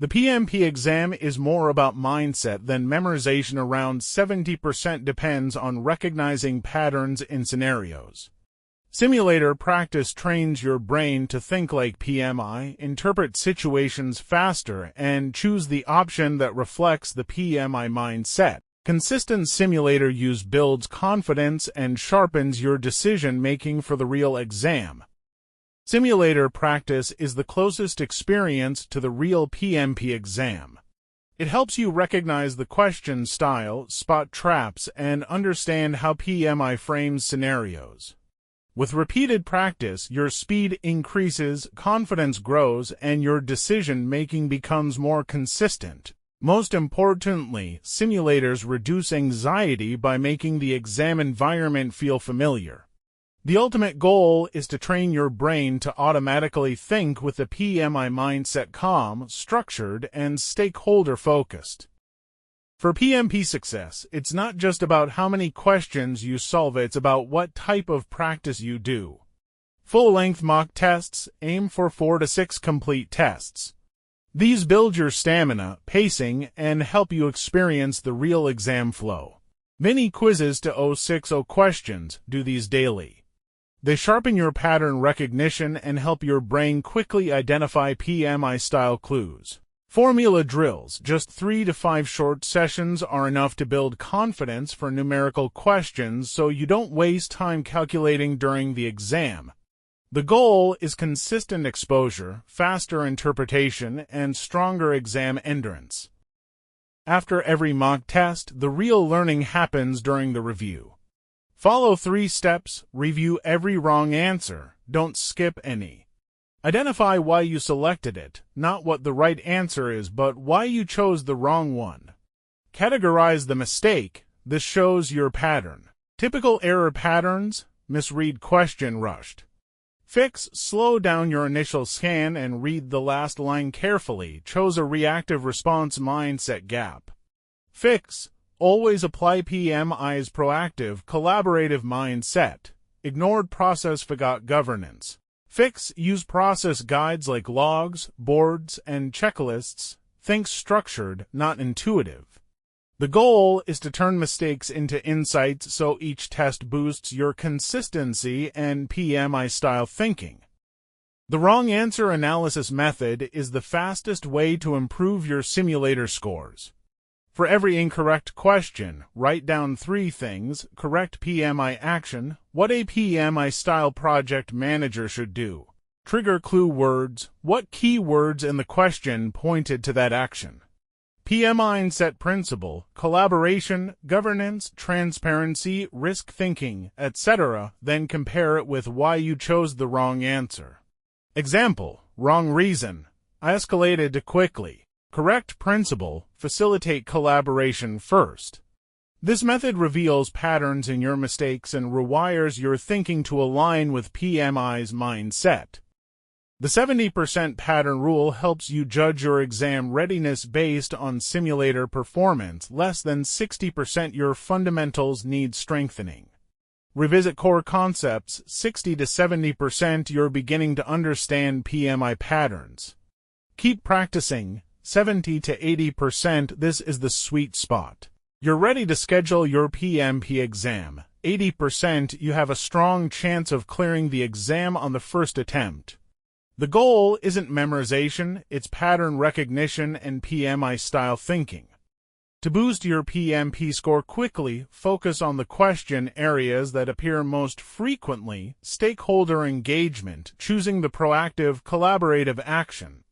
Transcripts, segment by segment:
The PMP exam is more about mindset than memorization. Around 70% depends on recognizing patterns in scenarios. Simulator practice trains your brain to think like PMI, interpret situations faster, and choose the option that reflects the PMI mindset. Consistent simulator use builds confidence and sharpens your decision-making for the real exam. Simulator practice is the closest experience to the real PMP exam. It helps you recognize the question style, spot traps, and understand how PMI frames scenarios. With repeated practice, your speed increases, confidence grows, and your decision-making becomes more consistent. Most importantly, simulators reduce anxiety by making the exam environment feel familiar. The ultimate goal is to train your brain to automatically think with the PMI mindset: calm, structured, and stakeholder-focused. For PMP success, it's not just about how many questions you solve, it's about what type of practice you do. Full-length mock tests aim for 4 to 6 complete tests. These build your stamina, pacing, and help you experience the real exam flow. Mini quizzes to 060 questions do these daily. They sharpen your pattern recognition and help your brain quickly identify PMI-style clues. Formula drills, just 3 to 5 short sessions are enough to build confidence for numerical questions so you don't waste time calculating during the exam. The goal is consistent exposure, faster interpretation, and stronger exam endurance. After every mock test, the real learning happens during the review. Follow 3 steps, review every wrong answer, don't skip any. Identify why you selected it, not what the right answer is, but why you chose the wrong one. Categorize the mistake, this shows your pattern. Typical error patterns: misread question, rushed. Fix, slow down your initial scan and read the last line carefully, chose a reactive response mindset gap. Fix, always apply PMI's proactive, collaborative mindset, ignored process, forgot governance. Fix, use process guides like logs, boards, and checklists, think structured, not intuitive. The goal is to turn mistakes into insights so each test boosts your consistency and PMI-style thinking. The wrong answer analysis method is the fastest way to improve your simulator scores. For every incorrect question, write down 3 things: correct PMI action, what a PMI-style project manager should do. Trigger clue words, what key words in the question pointed to that action. PMI mindset principle, collaboration, governance, transparency, risk thinking, etc. Then compare it with why you chose the wrong answer. Example: wrong reason, I escalated too quickly. Correct principle, facilitate collaboration first. This method reveals patterns in your mistakes and rewires your thinking to align with PMI's mindset. The 70% pattern rule helps you judge your exam readiness based on simulator performance. Less than 60% your fundamentals need strengthening. Revisit core concepts. 60 to 70% you're beginning to understand PMI patterns. Keep practicing. 70 to 80% this is the sweet spot. You're ready to schedule your PMP exam. 80% you have a strong chance of clearing the exam on the first attempt. The goal isn't memorization, it's pattern recognition and PMI-style thinking. To boost your PMP score quickly, focus on the question areas that appear most frequently: stakeholder engagement, choosing the proactive, collaborative action,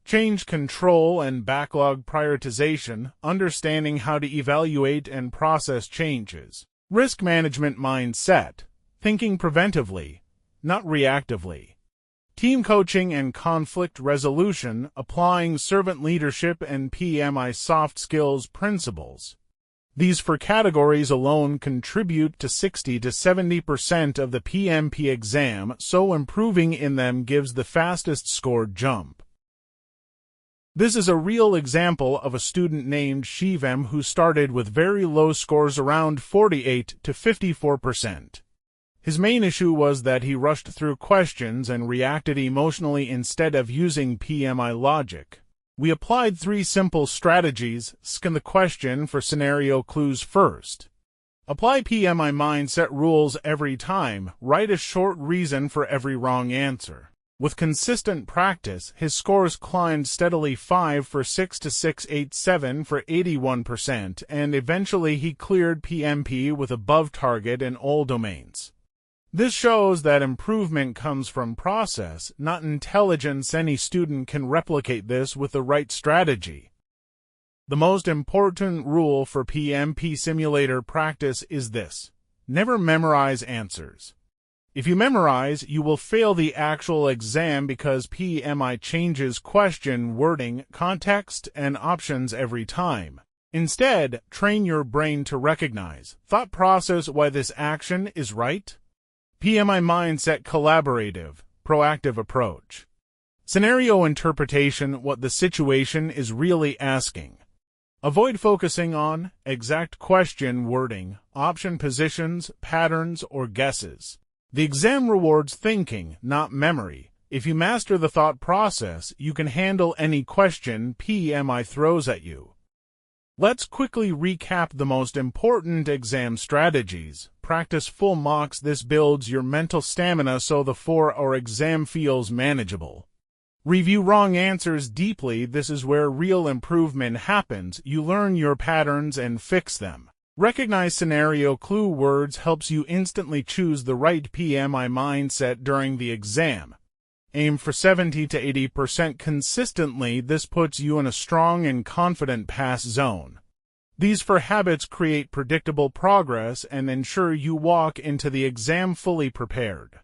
change control and backlog prioritization, understanding how to evaluate and process changes, risk management mindset, thinking preventively, not reactively, team coaching and conflict resolution, applying servant leadership and PMI soft skills principles. These 4 categories alone contribute to 60 to 70% of the PMP exam, so improving in them gives the fastest score jump. This is a real example of a student named Shivam who started with very low scores around 48 to 54%. His main issue was that he rushed through questions and reacted emotionally instead of using PMI logic. We applied 3 simple strategies. Scan the question for scenario clues first. Apply PMI mindset rules every time. Write a short reason for every wrong answer. With consistent practice, his scores climbed steadily 5 for 6 to 687 for 81%, and eventually he cleared PMP with above target in all domains. This shows that improvement comes from process, not intelligence. Any student can replicate this with the right strategy. The most important rule for PMP simulator practice is this: never memorize answers. If you memorize, you will fail the actual exam because PMI changes question wording, context, and options every time. Instead, train your brain to recognize, thought process why this action is right. PMI mindset collaborative, proactive approach. Scenario interpretation: what the situation is really asking. Avoid focusing on exact question wording, option positions, patterns, or guesses. The exam rewards thinking, not memory. If you master the thought process, you can handle any question PMI throws at you. Let's quickly recap the most important exam strategies. Practice full mocks. This builds your mental stamina so the 4-hour exam feels manageable. Review wrong answers deeply. This is where real improvement happens. You learn your patterns and fix them. Recognize scenario clue words helps you instantly choose the right PMI mindset during the exam. Aim for 70 to 80% consistently. This puts you in a strong and confident pass zone. These 4 habits create predictable progress and ensure you walk into the exam fully prepared.